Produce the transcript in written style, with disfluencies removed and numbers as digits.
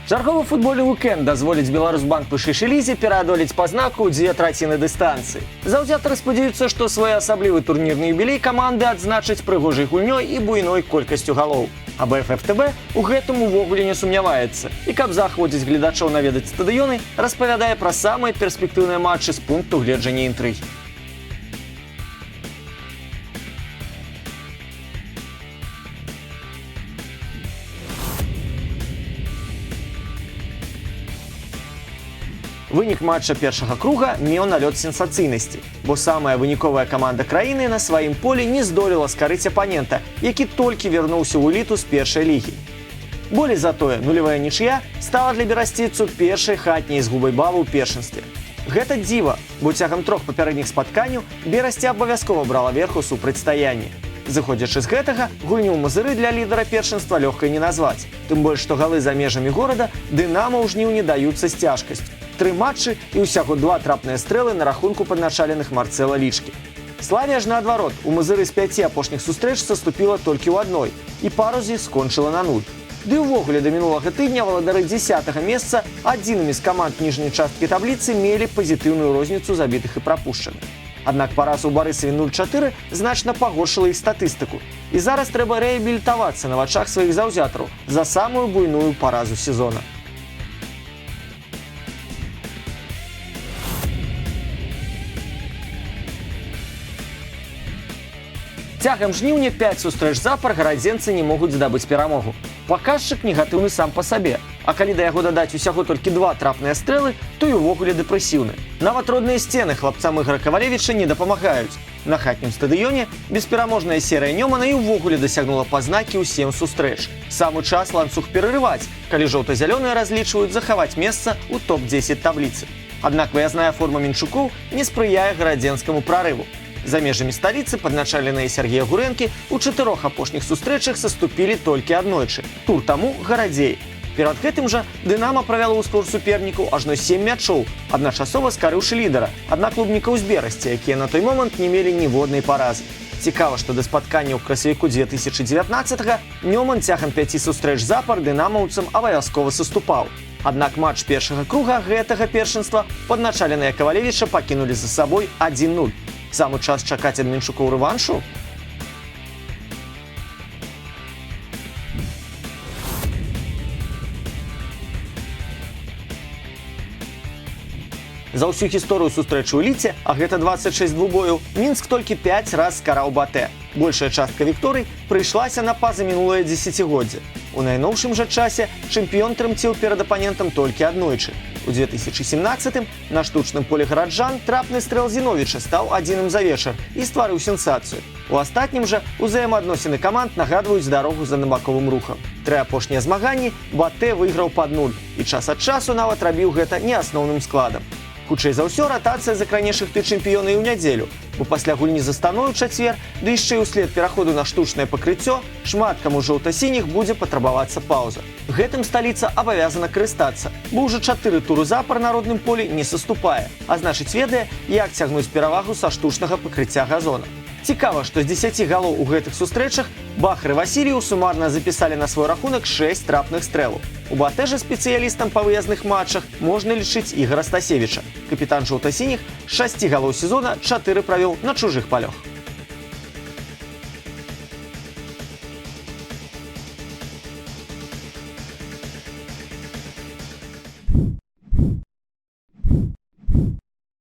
Чарговы футбольны уикенд дазволіць Беларусьбанк вышэйшай лізе пераадолець па знаку 2/3 дыстанцыі. Заўзятары спадзяюцца, што своеасаблівы турнірны юбілей каманды адзначаць прыгожай гульнёй і буйной колькасцю галоў. А БФФ-ТБ у гэтым увогуле не сумняваецца. І каб заахвоціць гледачоў наведаць стадыёны, распавядае пра самыя перспектыўныя матчы з пункту гледжання інтрыг. Вынік матча першага круга меў налёт сенсацыйнасці, бо самая выніковая каманда краіны на сваім полі не здолела скарыць апанента, які толькі вярнуўся ў эліту з першай лігі. Болей затое нулявая нічыя стала для берасцейцу першай хатняй згубай балу ў першынстве. Гэта дзіва, бо цягам 3 папярэдніх спатканняў Берасці абавязкова брала верх у супрацьстаянні. Зыходзячы з гэтага, гульню ў Мазыры для лідара першынства лёгкай не назваць. Тым больш, што галы за межамі горада Дынамо ў жніўні даюцца з цяжкасцю. 3 матчы і ўсяго 2 трапныя стрэлы на рахунку падначаленых Марцэла Лічкі. Славія ж наадварот, у Мазыры з 5 апошніх сустрэч саступіла толькі ў адной, і пару з іх скончыла на 0. Ды ўвогуле да мінулага тыдня валадары 10-га месца адзінымі з каманд ніжняй часткі табліцы мелі пазітыўную розніцу забітых і прапушчаных. Аднак параза ў Барысаве 0-4 значна пагоршыла іх статыстыку. І зараз трэба рэабілітавацца на вачах сваіх заўзятараў за самую буйную паразу сезона. Цягам жніўня 5 сустрэч запар гарадзенцы не могуць здабыць перамогу. Паказчык негатыўны сам па сабе, а калі да яго дадаць усяго толькі 2 трапныя стрэлы, то і ўвогуле дэпрэсіўны. Нават родныя сцены хлапцам Ігора Кавалевіча не дапамагаюць. На хатнім стадыёне беспераможная серыя Нёмана і ўвогуле дасягнула пазнакі ў 7 сустрэч. Самы час ланцуг перарываць, калі жоўта-зялёныя разлічваюць захаваць месца ў топ-10 табліцы. Аднак выязная форма мінчукоў не спрыяе гарадзенскаму прарыву. За межамі сталіцы падначаленыя Сергея Гурэнкі ў 4 апошніх сустрэчах саступілі толькі аднойчы. Тур таму гарадзей. Перад гэтым жа Дынамо правяло ў спор супернікаў ажно 7 мячоў, адначасова скарыўшы лідара, аднак клубнікаў з Берасці, якія на той момант не мелі ніводнай паразы. Цікава, што да спаткання ў красавіку 2019-га Нёман цягам 5 сустрэч запар дынамаўцам абавязкова саступаў. Аднак матч першага круга гэтага першынства падначаленыя Кавалевіча пакінулі за сабой 1-0. Самы час чакаць ад мінчукоў рэваншу? За ўсю гісторыю сустрэчы ў эліце, а гэта 26 двубояў, Мінск толькі 5 раз скараў Батэ. Большая частка вікторый прыйшлася на пазамінулае дзесяцігоддзе. У найноўшым жа часе чэмпіён трымціў перад апанентам толькі аднойчы. У 2017-м на штучным полі гараджан трапны стрэл Зіновіча стаў адзіным за вечар і стварыў сенсацыю. У астатнім жа узаемаадносіны каманд нагадваюць дарогу за набаковым рухам. 3 апошнія змаганні Батэ выйграў пад 0 і час ад часу нават рабіў гэта не асноўным складам. Хутчэй за ўсё, ратацыя закранешых ты чэмпіёна і ў нядзелю, бо пасля гульні за станою чацвер, ды яшчэ і ўслед пераходу на штучнае пакрыццё, шмат каму жоўта-сініх будзе патрабавацца паўза. Гэтым сталіца абавязана карыстацца, бо ўжо 4 туры запар на родным полі не саступае, а значыць ведае, як цягнуць перавагу са штучнага пакрыцця газона. Цікава, што з 10 галоў у гэтых сустрэчах Бахар і Васіліў сумарна запісалі на свой рахунак 6 трапных стрэлаў. У Батэ жа спецыялістам па выязных матчах можна лічыць Ігора Стасевіча. Капітан жоўта-сініх з 6 галоў сезона 4 правёў на чужых палёх.